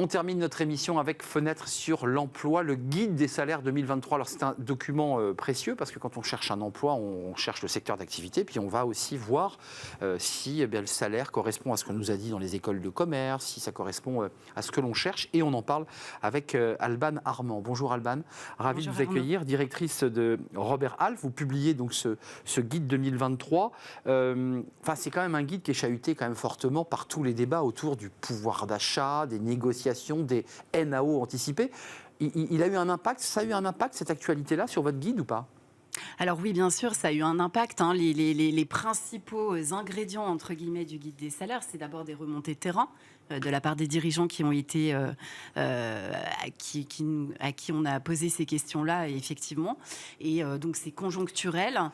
On termine notre émission avec Fenêtre sur l'emploi, le guide des salaires 2023. Alors c'est un document précieux parce que quand on cherche un emploi, on cherche le secteur d'activité, puis on va aussi voir si le salaire correspond à ce qu'on nous a dit dans les écoles de commerce, si ça correspond à ce que l'on cherche. Et on en parle avec Alban Armand. Bonjour Alban, ravi de vous accueillir, directrice de Robert Half. Vous publiez donc ce guide 2023. C'est quand même un guide qui est chahuté quand même fortement par tous les débats autour du pouvoir d'achat, des négociations, des NAO anticipés. Il a eu un impact, ça a eu un impact cette actualité-là sur votre guide ou pas ? Alors oui, bien sûr, ça a eu un impact. Les principaux ingrédients, entre guillemets, du guide des salaires, c'est d'abord des remontées de terrain de la part des dirigeants qui ont été, à qui on a posé ces questions-là, effectivement. Et donc c'est conjoncturel,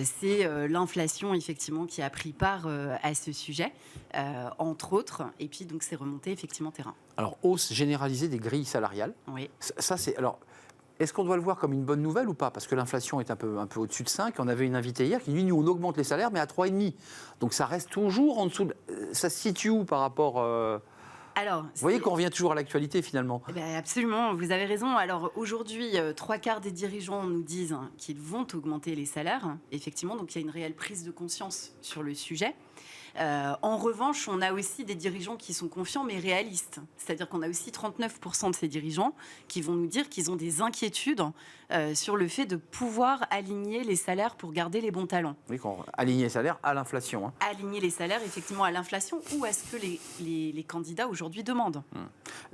c'est l'inflation, effectivement, qui a pris part à ce sujet, entre autres. Et puis donc c'est remonté, effectivement, terrain. Alors, hausse généralisée des grilles salariales. Oui. Ça, c'est... Alors, est-ce qu'on doit le voir comme une bonne nouvelle ou pas ? Parce que l'inflation est un peu au-dessus de 5. On avait une invitée hier qui dit, nous, on augmente les salaires, mais à 3,5. Donc ça reste toujours en dessous. Ça se situe où par rapport... Alors, vous voyez qu'on revient toujours à l'actualité, finalement. Absolument, vous avez raison. Alors aujourd'hui, 3/4 des dirigeants nous disent qu'ils vont augmenter les salaires. Effectivement, donc il y a une réelle prise de conscience sur le sujet. En revanche, on a aussi des dirigeants qui sont confiants mais réalistes. C'est-à-dire qu'on a aussi 39% de ces dirigeants qui vont nous dire qu'ils ont des inquiétudes sur le fait de pouvoir aligner les salaires pour garder les bons talents. Oui, aligner les salaires à l'inflation. Aligner les salaires effectivement à l'inflation ou à ce que les candidats aujourd'hui demandent.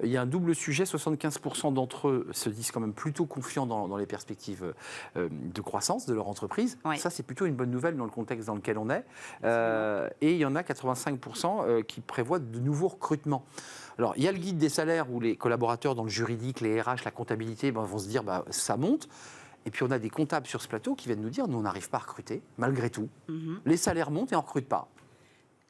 Il y a un double sujet, 75% d'entre eux se disent quand même plutôt confiants dans les perspectives de croissance de leur entreprise. Oui. Ça, c'est plutôt une bonne nouvelle dans le contexte dans lequel on est. Et il y en a 85% qui prévoient de nouveaux recrutements. Alors, il y a le guide des salaires où les collaborateurs dans le juridique, les RH, la comptabilité vont se dire ça monte. Et puis, on a des comptables sur ce plateau qui viennent nous dire nous, on n'arrive pas à recruter, malgré tout. Les salaires montent et on ne recrute pas.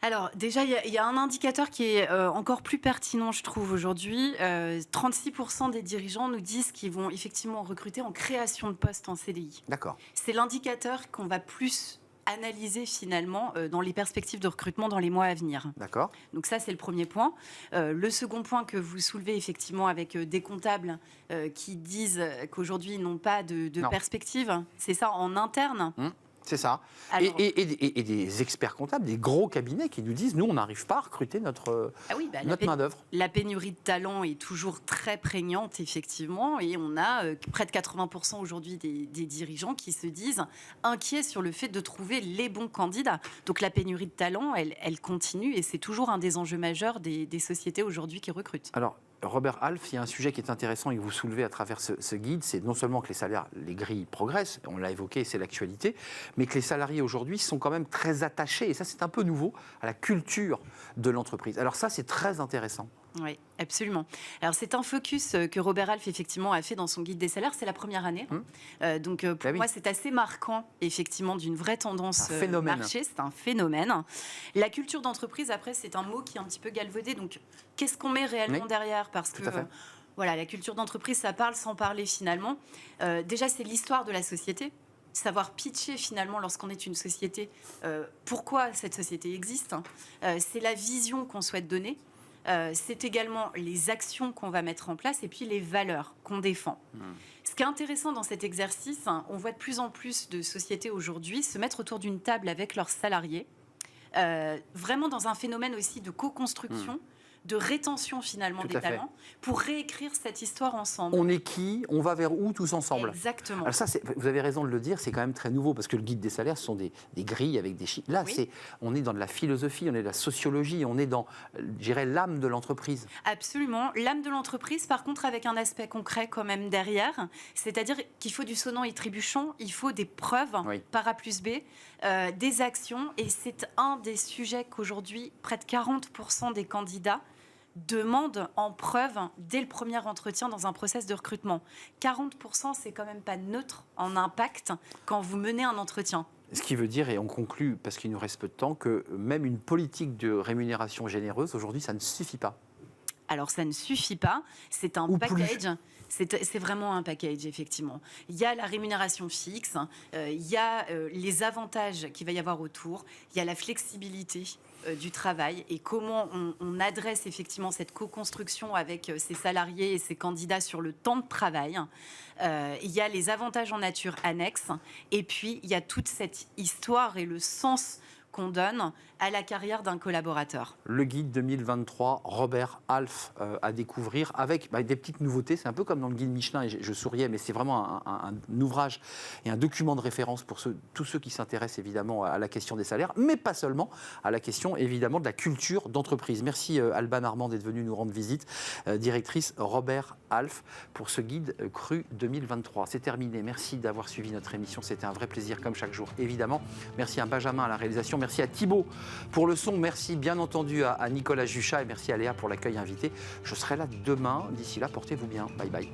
Alors déjà, il y a un indicateur qui est encore plus pertinent, je trouve, aujourd'hui. 36% des dirigeants nous disent qu'ils vont effectivement recruter en création de postes en CDI. D'accord. C'est l'indicateur qu'on va plus analyser finalement dans les perspectives de recrutement dans les mois à venir. D'accord. Donc ça, c'est le premier point. Le second point que vous soulevez effectivement avec des comptables qui disent qu'aujourd'hui, ils n'ont pas de perspective, c'est ça en interne. C'est ça. Alors, et des experts comptables, des gros cabinets qui nous disent, nous, on n'arrive pas à recruter notre main-d'œuvre. La pénurie de talent est toujours très prégnante, effectivement, et on a près de 80% aujourd'hui des dirigeants qui se disent inquiets sur le fait de trouver les bons candidats. Donc la pénurie de talent, elle continue, et c'est toujours un des enjeux majeurs des sociétés aujourd'hui qui recrutent. Alors, Robert Half, il y a un sujet qui est intéressant et que vous soulevez à travers ce guide, c'est non seulement que les salaires, les grilles progressent, on l'a évoqué, c'est l'actualité, mais que les salariés aujourd'hui sont quand même très attachés, et ça c'est un peu nouveau, à la culture de l'entreprise. Alors ça c'est très intéressant. Oui, absolument. Alors, c'est un focus que Robert Half, effectivement, a fait dans son guide des salaires. C'est la première année. Donc, pour moi, c'est assez marquant, effectivement, d'une vraie tendance marché. C'est un phénomène. La culture d'entreprise, après, c'est un mot qui est un petit peu galvaudé. Donc, qu'est-ce qu'on met réellement derrière ? Parce que voilà, la culture d'entreprise, ça parle sans parler, finalement. Déjà, c'est l'histoire de la société. Savoir pitcher finalement lorsqu'on est une société, pourquoi cette société existe. C'est la vision qu'on souhaite donner. C'est également les actions qu'on va mettre en place et puis les valeurs qu'on défend. Ce qui est intéressant dans cet exercice, on voit de plus en plus de sociétés aujourd'hui se mettre autour d'une table avec leurs salariés, vraiment dans un phénomène aussi de co-construction, de rétention finalement des talents, pour réécrire cette histoire ensemble. On est qui ? On va vers où tous ensemble ? Exactement. Alors ça, vous avez raison de le dire, c'est quand même très nouveau, parce que le guide des salaires, ce sont des grilles avec des chiffres. Là, on est dans de la philosophie, on est de la sociologie, on est dans, je dirais, l'âme de l'entreprise. Absolument. L'âme de l'entreprise, par contre, avec un aspect concret quand même derrière, c'est-à-dire qu'il faut du sonnant et trébuchant, il faut des preuves, par A plus B, des actions, et c'est un des sujets qu'aujourd'hui, près de 40% des candidats demande en preuve dès le premier entretien dans un process de recrutement. 40%, c'est quand même pas neutre en impact quand vous menez un entretien. Ce qui veut dire, et on conclut, parce qu'il nous reste peu de temps, que même une politique de rémunération généreuse, aujourd'hui, ça ne suffit pas. Alors, ça ne suffit pas. C'est un package. C'est vraiment un package, effectivement. Il y a la rémunération fixe, il y a les avantages qu'il va y avoir autour, il y a la flexibilité du travail et comment on adresse effectivement cette co-construction avec ses salariés et ses candidats sur le temps de travail. Il y a les avantages en nature annexes et puis il y a toute cette histoire et le sens qu'on donne à la carrière d'un collaborateur. Le guide 2023, Robert Half, à découvrir avec des petites nouveautés. C'est un peu comme dans le guide Michelin, et je souriais, mais c'est vraiment un ouvrage et un document de référence pour tous ceux qui s'intéressent évidemment à la question des salaires, mais pas seulement, à la question évidemment de la culture d'entreprise. Merci Alban Armand d'être venue nous rendre visite, directrice Robert Half, pour ce guide cru 2023. C'est terminé. Merci d'avoir suivi notre émission. C'était un vrai plaisir comme chaque jour, évidemment. Merci à Benjamin à la réalisation. Merci à Thibaut pour le son. Merci bien entendu à Nicolas Juchat et merci à Léa pour l'accueil invité. Je serai là demain. D'ici là, portez-vous bien. Bye bye.